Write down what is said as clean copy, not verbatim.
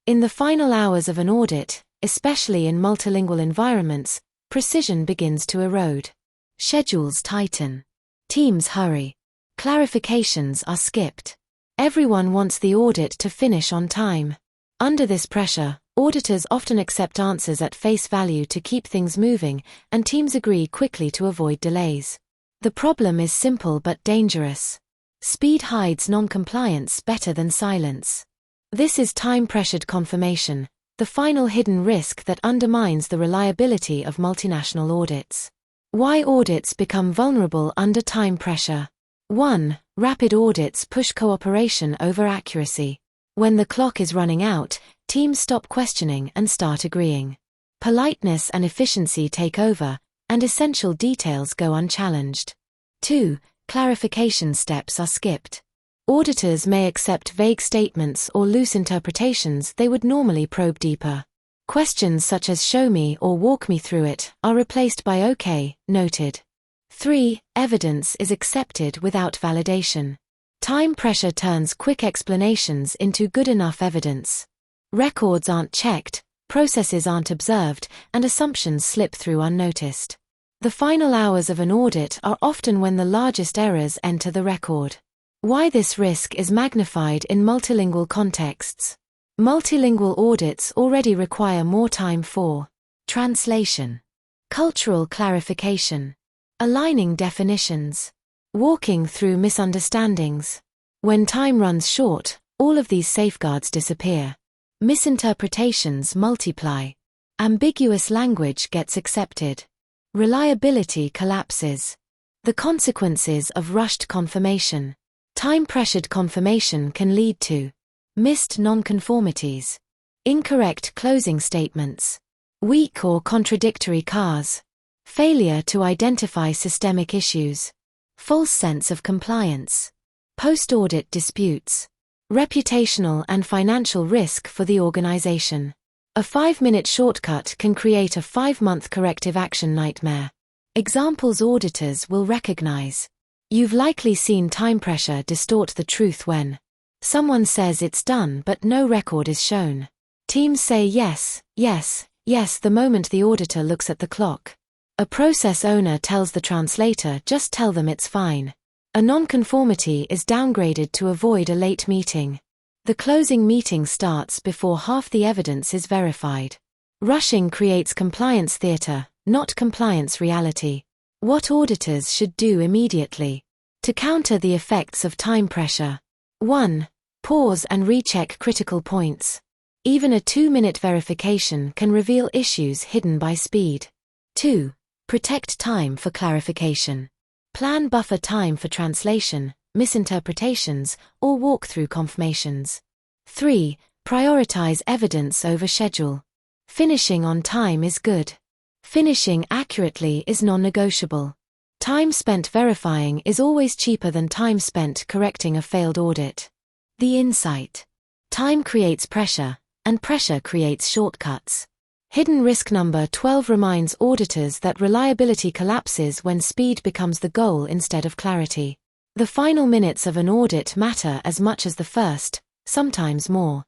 In the final hours of an audit, especially in multilingual environments, precision begins to erode. Schedules tighten. Teams hurry. Clarifications are skipped. Everyone wants the audit to finish on time. Under this pressure, auditors often accept answers at face value to keep things moving, and teams agree quickly to avoid delays. The problem is simple but dangerous. Speed hides non-compliance better than silence. This is time-pressured confirmation, the final hidden risk that undermines the reliability of multinational audits. Why audits become vulnerable under time pressure. 1. Rapid audits push cooperation over accuracy. When the clock is running out, teams stop questioning and start agreeing. Politeness and efficiency take over, and essential details go unchallenged. 2. Clarification steps are skipped. Auditors may accept vague statements or loose interpretations they would normally probe deeper. Questions such as "show me" or "walk me through it" are replaced by "okay, noted." 3. Evidence is accepted without validation. Time pressure turns quick explanations into good enough evidence. Records aren't checked, processes aren't observed, and assumptions slip through unnoticed. The final hours of an audit are often when the largest errors enter the record. Why this risk is magnified in multilingual contexts. Multilingual audits already require more time for translation, cultural clarification, aligning definitions, walking through misunderstandings. When time runs short, all of these safeguards disappear. Misinterpretations multiply. Ambiguous language gets accepted. Reliability collapses. The consequences of rushed confirmation. Time-pressured confirmation can lead to missed nonconformities, incorrect closing statements, weak or contradictory CARs, failure to identify systemic issues, false sense of compliance, post-audit disputes, reputational and financial risk for the organization. A 5-minute shortcut can create a 5-month corrective action nightmare. Examples auditors will recognize. You've likely seen time pressure distort the truth when someone says it's done but no record is shown. Teams say yes, yes, yes the moment the auditor looks at the clock. A process owner tells the translator just tell them it's fine. A nonconformity is downgraded to avoid a late meeting. The closing meeting starts before half the evidence is verified. Rushing creates compliance theater, not compliance reality. What auditors should do immediately to counter the effects of time pressure. 1. Pause and recheck critical points. Even a 2-minute verification can reveal issues hidden by speed. 2. Protect time for clarification. Plan buffer time for translation, misinterpretations, or walk-through confirmations. 3. Prioritize evidence over schedule. Finishing on time is good. Finishing accurately is non-negotiable. Time spent verifying is always cheaper than time spent correcting a failed audit. The insight. Time creates pressure, and pressure creates shortcuts. Hidden risk number 12 reminds auditors that reliability collapses when speed becomes the goal instead of clarity. The final minutes of an audit matter as much as the first, sometimes more.